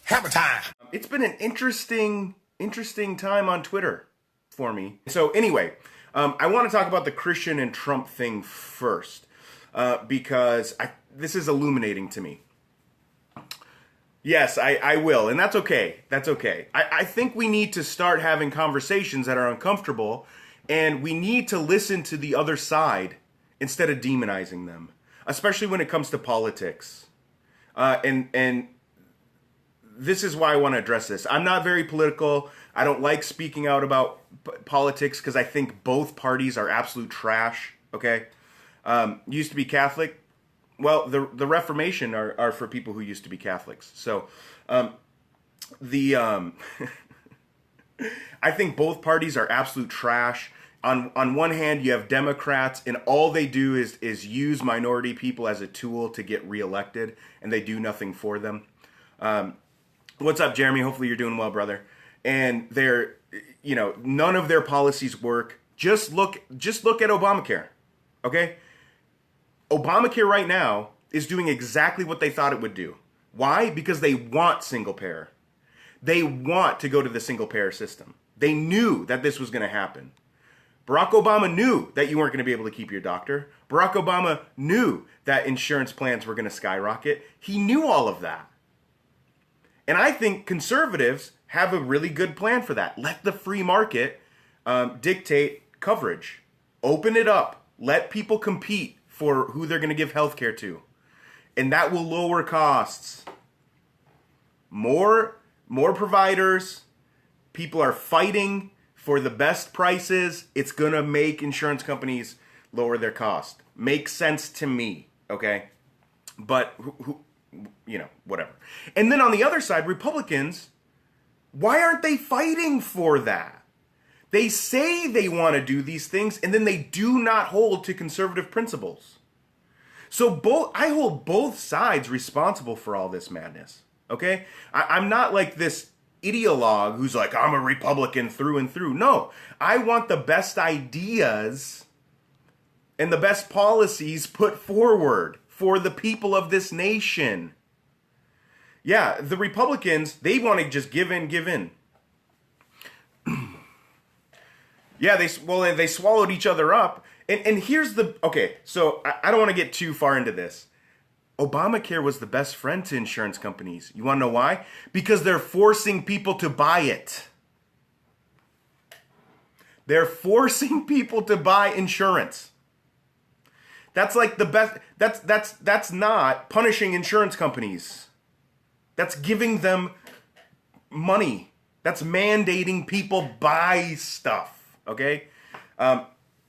Hammer time. It's been an interesting time on Twitter for me. So anyway, I want to talk about the Christian and Trump thing first, because this is illuminating to me. Yes, I will, and that's okay. That's okay. I think we need to start having conversations that are uncomfortable, and we need to listen to the other side instead of demonizing them, especially when it comes to politics. And this is why I want to address this. I'm not very political. I don't like speaking out about politics because I think both parties are absolute trash. Okay, used to be Catholic. Well, the Reformation are for people who used to be Catholics. So, I think both parties are absolute trash. On one hand, you have Democrats, and all they do is use minority people as a tool to get reelected, and they do nothing for them. What's up, Jeremy? Hopefully you're doing well, brother. And none of their policies work. Just look at Obamacare. Okay? Obamacare right now is doing exactly what they thought it would do. Why? Because they want single payer. They want to go to the single payer system. They knew that this was going to happen. Barack Obama knew that you weren't going to be able to keep your doctor. Barack Obama knew that insurance plans were going to skyrocket. He knew all of that. And I think conservatives have a really good plan for that. Let the free market dictate coverage. Open it up. Let people compete for who they're going to give health care to. And that will lower costs. More providers. People are fighting for the best prices. It's going to make insurance companies lower their cost. Makes sense to me, okay? But whatever. And then on the other side, Republicans, why aren't they fighting for that? They say they want to do these things, and then they do not hold to conservative principles. So I hold both sides responsible for all this madness, okay? I'm not like this ideologue who's like, I'm a Republican through and through. No, I want the best ideas and the best policies put forward for the people of this nation. Yeah, the Republicans, they want to just give in. Yeah, they swallowed each other up. And here's okay, so I don't want to get too far into this. Obamacare was the best friend to insurance companies. You want to know why? Because they're forcing people to buy it. They're forcing people to buy insurance. That's like the best. That's not punishing insurance companies. That's giving them money. That's mandating people buy stuff. Okay,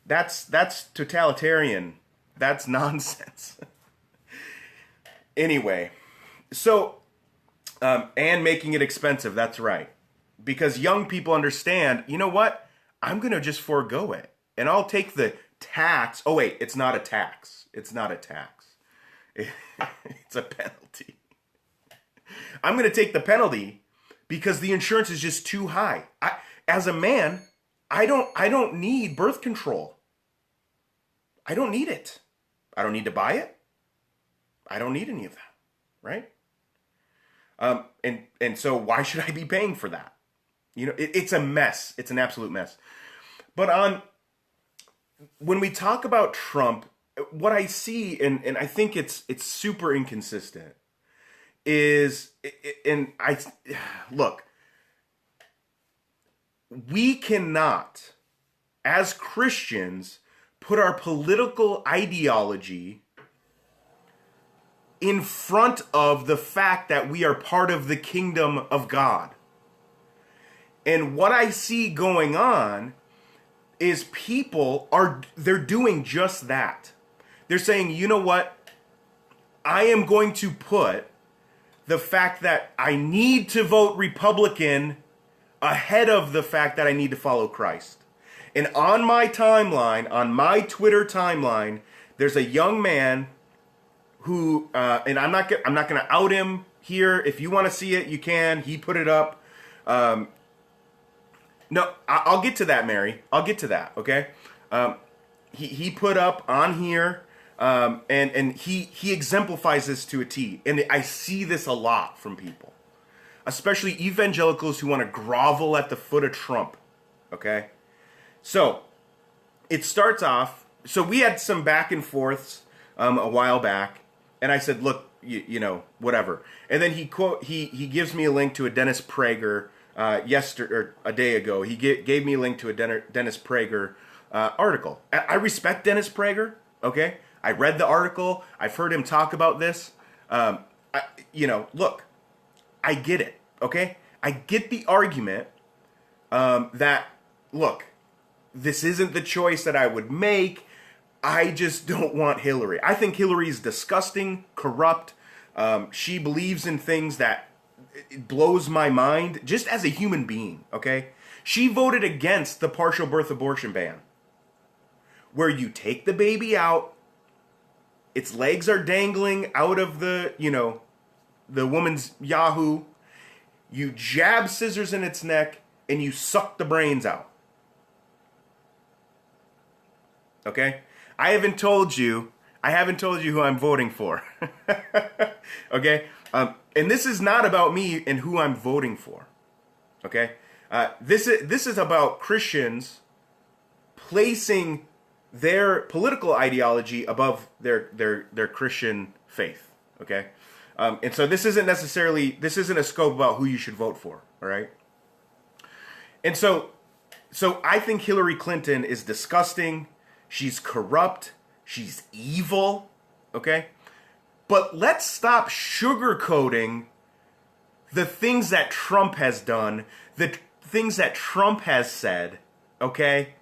that's totalitarian. That's nonsense. Anyway, so and making it expensive. That's right, because young people understand. You know what? I'm gonna just forego it, and I'll take the tax. Oh wait, it's not a tax. It's not a tax. It's a penalty. I'm going to take the penalty because the insurance is just too high. As a man, I don't need birth control. I don't need it. I don't need to buy it. I don't need any of that, right? And so why should I be paying for that? It's a mess. It's an absolute mess. But when we talk about Trump, what I see, and I think it's super inconsistent, is, look, we cannot, as Christians, put our political ideology in front of the fact that we are part of the kingdom of God. And what I see going on is they're doing just that. They're saying, you know what? I am going to put the fact that I need to vote Republican ahead of the fact that I need to follow Christ. And on my timeline, on my Twitter timeline, there's a young man who, and I'm not going to out him here. If you want to see it, you can. He put it up. No, I'll get to that, Mary. I'll get to that, okay? He put up on here, and he exemplifies this to a T. And I see this a lot from people. especially evangelicals who want to grovel at the foot of Trump. Okay? So, it starts off, so we had some back and forths a while back, and I said, look, you know, whatever. And then he gives me a link to a Dennis Prager yesterday, or a day ago. He gave me a link to a Dennis Prager article. I respect Dennis Prager, okay? I read the article. I've heard him talk about this. Look, I get it, okay? I get the argument that, look, this isn't the choice that I would make. I just don't want Hillary. I think Hillary's disgusting, corrupt. She believes in things that it blows my mind just as a human being, okay? She voted against the partial birth abortion ban, where you take the baby out, its legs are dangling out of the woman's yahoo, you jab scissors in its neck, and you suck the brains out. Okay? I haven't told you who I'm voting for. Okay? And this is not about me and who I'm voting for. Okay? This is about Christians placing their political ideology above their Christian faith. Okay? And so this isn't a scope about who you should vote for. All right? And so I think Hillary Clinton is disgusting. She's corrupt. She's evil. Okay? But let's stop sugarcoating the things that Trump has done, the things that Trump has said. Okay?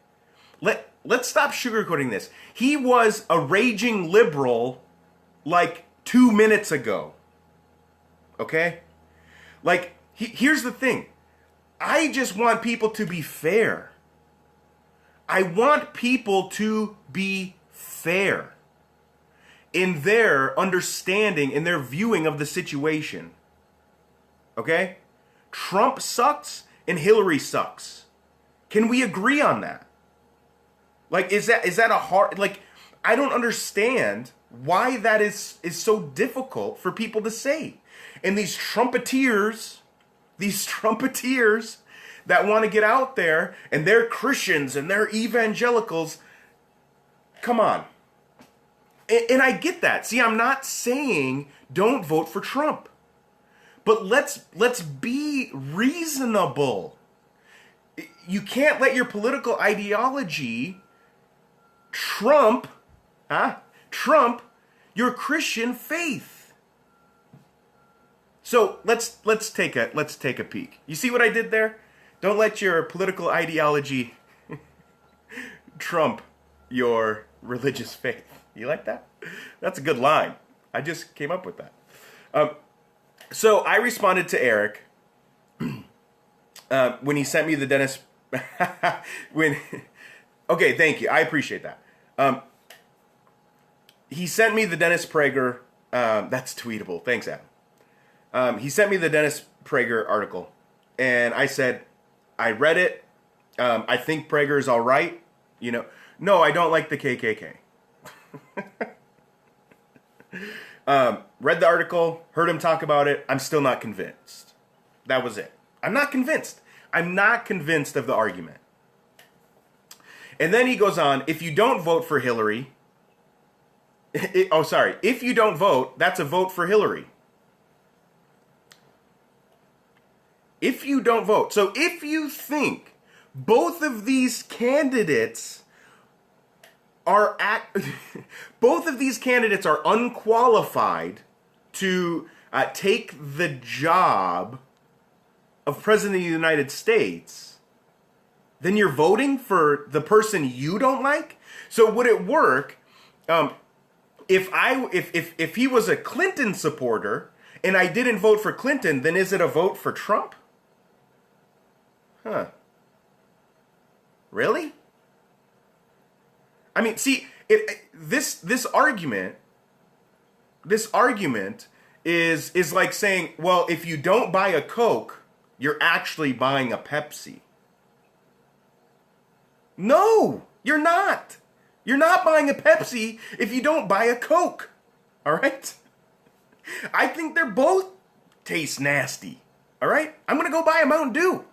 Let's stop sugarcoating this. He was a raging liberal like 2 minutes ago. Okay? Like, here's the thing. I just want people to be fair. I want people to be fair in their understanding, in their viewing of the situation. Okay? Trump sucks and Hillary sucks. Can we agree on that? Like, is that a hard, like, I don't understand why that is so difficult for people to say. And these trumpeteers that want to get out there, and they're Christians and they're evangelicals, come on. And I get that. See, I'm not saying don't vote for Trump. But let's be reasonable. You can't let your political ideology trump your Christian faith. So let's take a peek. You see what I did there? Don't let your political ideology trump your religious faith. You like that? That's a good line. I just came up with that. So I responded to Eric when he sent me the Dennis. Okay, thank you. I appreciate that. He sent me the Dennis Prager. That's tweetable. Thanks, Adam. He sent me the Dennis Prager article, and I said, I read it. I think Prager is all right. No, I don't like the KKK. Read the article, heard him talk about it. I'm still not convinced. That was it. I'm not convinced. I'm not convinced of the argument. And then he goes on, if you don't vote for Hillary, if you don't vote, that's a vote for Hillary. If you don't vote. So if you think both of these candidates are unqualified to take the job of President of the United States, then you're voting for the person you don't like? So would it work if he was a Clinton supporter and I didn't vote for Clinton, then is it a vote for Trump? Huh. Really? I mean, see, this argument is like saying, well, if you don't buy a Coke, you're actually buying a Pepsi. No, you're not. You're not buying a Pepsi if you don't buy a Coke. All right? I think they're both taste nasty. All right? I'm going to go buy a Mountain Dew,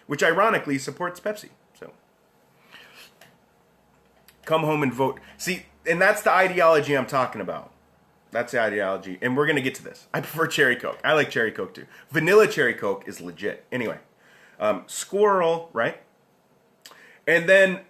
which ironically supports Pepsi. So come home and vote. See, and that's the ideology I'm talking about. That's the ideology. And we're going to get to this. I prefer cherry Coke. I like cherry Coke too. Vanilla cherry Coke is legit. Anyway, squirrel, right? And then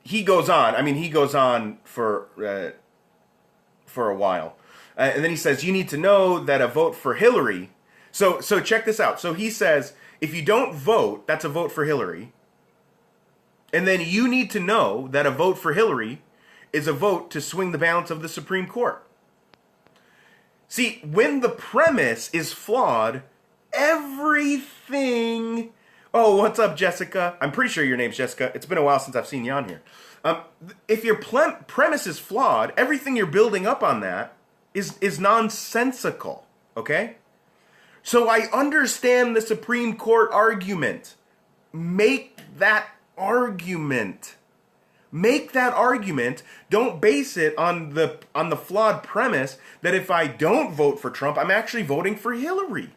he goes on. I mean, he goes on for a while. And then he says, you need to know that a vote for Hillary. So check this out. So he says, if you don't vote, that's a vote for Hillary. And then you need to know that a vote for Hillary is a vote to swing the balance of the Supreme Court. See, when the premise is flawed, everything... Oh, what's up, Jessica? I'm pretty sure your name's Jessica. It's been a while since I've seen you on here. If your premise is flawed, everything you're building up on that is nonsensical, okay? So I understand the Supreme Court argument. Make that argument. Make that argument. Don't base it on the flawed premise that if I don't vote for Trump, I'm actually voting for Hillary.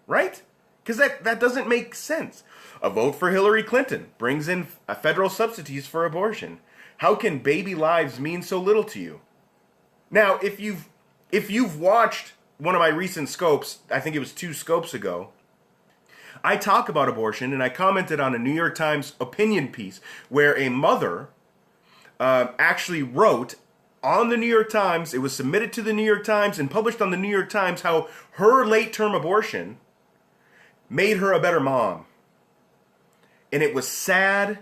Right? Because that doesn't make sense. A vote for Hillary Clinton brings in federal subsidies for abortion. How can baby lives mean so little to you? Now, if you've watched one of my recent scopes, I think it was 2 scopes ago, I talk about abortion, and I commented on a New York Times opinion piece where a mother actually wrote on the New York Times, it was submitted to the New York Times and published on the New York Times, how her late-term abortion made her a better mom. And it was sad,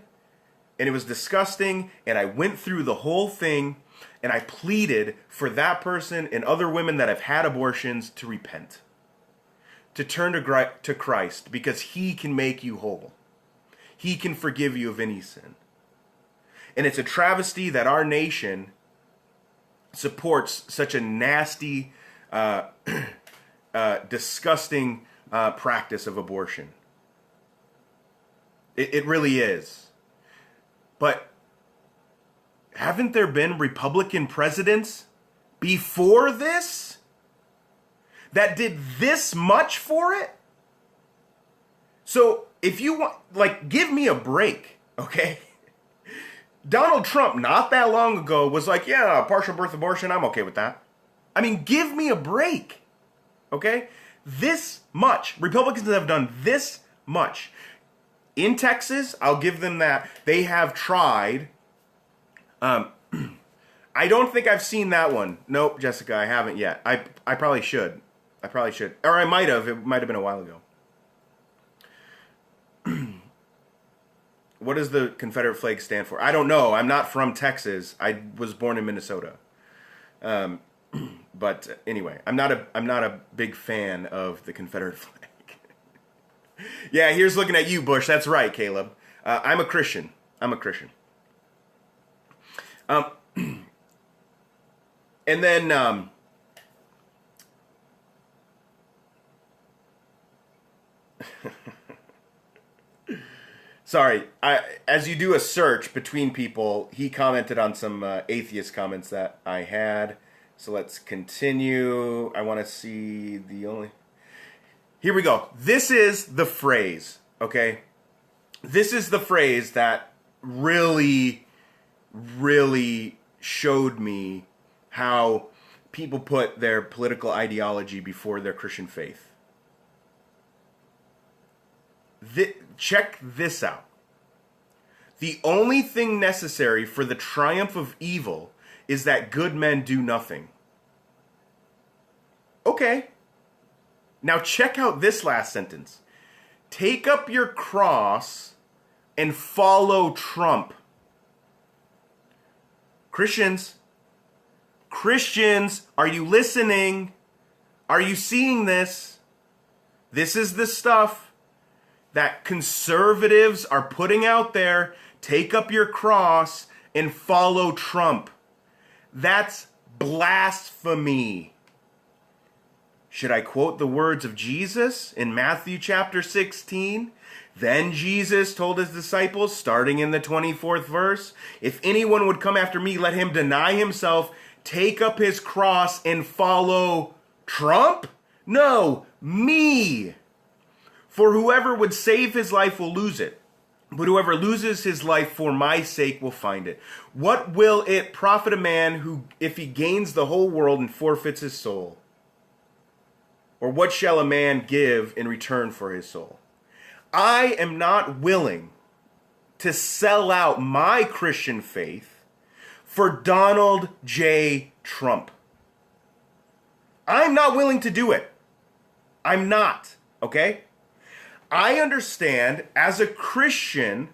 and it was disgusting, and I went through the whole thing, and I pleaded for that person and other women that have had abortions to repent. To turn to Christ, because he can make you whole. He can forgive you of any sin. And it's a travesty that our nation supports such a nasty, disgusting practice of abortion. It really is. But haven't there been Republican presidents before this that did this much for it? So if you want, give me a break, okay? Donald Trump, not that long ago, was like, yeah, partial birth abortion, I'm okay with that. I mean, give me a break, okay? This much. Republicans have done this much. In Texas, I'll give them that. They have tried. I don't think I've seen that one. Nope, Jessica, I haven't yet. I probably should. Or I might have. It might have been a while ago. What does the Confederate flag stand for? I don't know. I'm not from Texas. I was born in Minnesota. But anyway, I'm not a big fan of the Confederate flag. Yeah, here's looking at you, Bush. That's right, Caleb. I'm a Christian. And then sorry, as you do a search between people, he commented on some atheist comments that I had. So let's continue. I want to see the only... Here we go. This is the phrase, okay? This is the phrase that really, really showed me how people put their political ideology before their Christian faith. Check this out. The only thing necessary for the triumph of evil is that good men do nothing. Okay. Now check out this last sentence. Take up your cross and follow Trump. Christians, are you listening? Are you seeing this? This is the stuff that conservatives are putting out there. Take up your cross and follow Trump. That's blasphemy. Should I quote the words of Jesus in Matthew chapter 16? Then Jesus told his disciples, starting in the 24th verse, if anyone would come after me, let him deny himself, take up his cross, and follow Trump? No, me. For whoever would save his life will lose it, but whoever loses his life for my sake will find it. What will it profit a man who, if he gains the whole world and forfeits his soul? Or what shall a man give in return for his soul? I am not willing to sell out my Christian faith for Donald J. Trump. I'm not willing to do it. I'm not, okay? I understand as a Christian,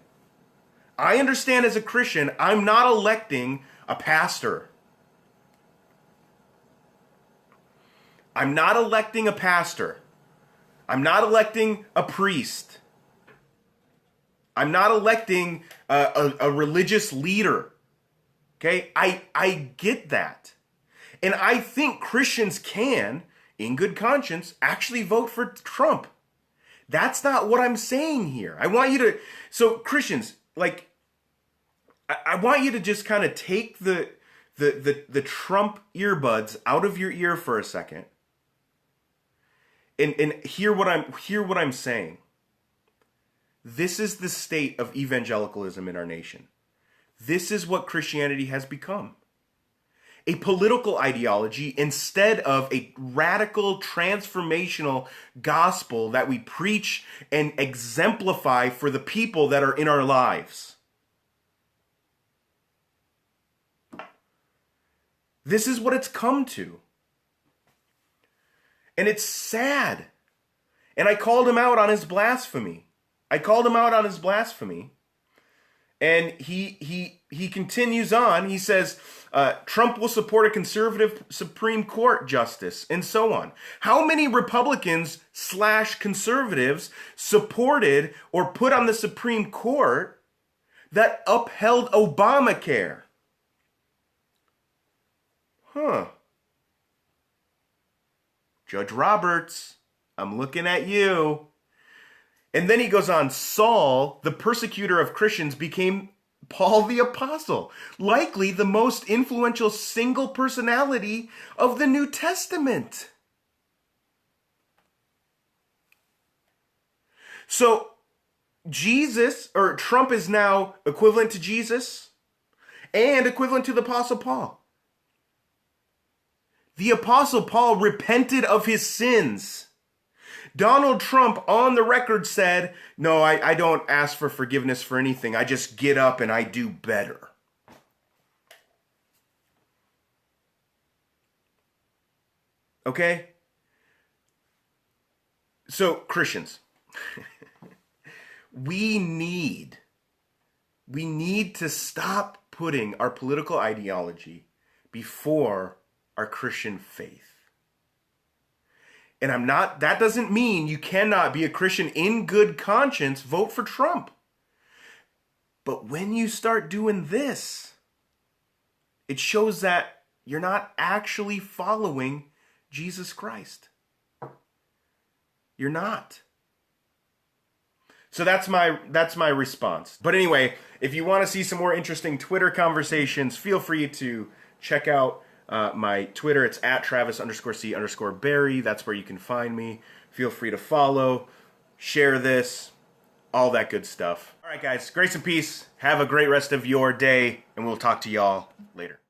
I'm not electing a pastor. I'm not electing a pastor. I'm not electing a priest. I'm not electing a religious leader. Okay? I get that. And I think Christians can, in good conscience, actually vote for Trump. That's not what I'm saying here. I want you to, so Christians, like, I want you to just kind of take the Trump earbuds out of your ear for a second and hear what I'm saying. This is the state of evangelicalism in our nation. This is what Christianity has become. A political ideology instead of a radical transformational gospel that we preach and exemplify for the people that are in our lives. This is what it's come to. And it's sad. And I called him out on his blasphemy. And he continues on. He says, Trump will support a conservative Supreme Court justice, and so on. How many Republicans/conservatives supported or put on the Supreme Court that upheld Obamacare? Judge Roberts, I'm looking at you. And then he goes on, Saul, the persecutor of Christians, became Paul the Apostle, likely the most influential single personality of the New Testament. So Jesus, or Trump, is now equivalent to Jesus and equivalent to the Apostle Paul. The Apostle Paul repented of his sins. Donald Trump on the record said, no, I don't ask for forgiveness for anything. I just get up and I do better. Okay? So, Christians, we need to stop putting our political ideology before our Christian faith. And that doesn't mean you cannot be a Christian in good conscience, vote for Trump. But when you start doing this, it shows that you're not actually following Jesus Christ. You're not. So that's my response. But anyway, if you want to see some more interesting Twitter conversations, feel free to check out my Twitter. It's at Travis_C_Barry. That's where you can find me. Feel free to follow, share this, all that good stuff. All right, guys, grace and peace. Have a great rest of your day, and we'll talk to y'all later.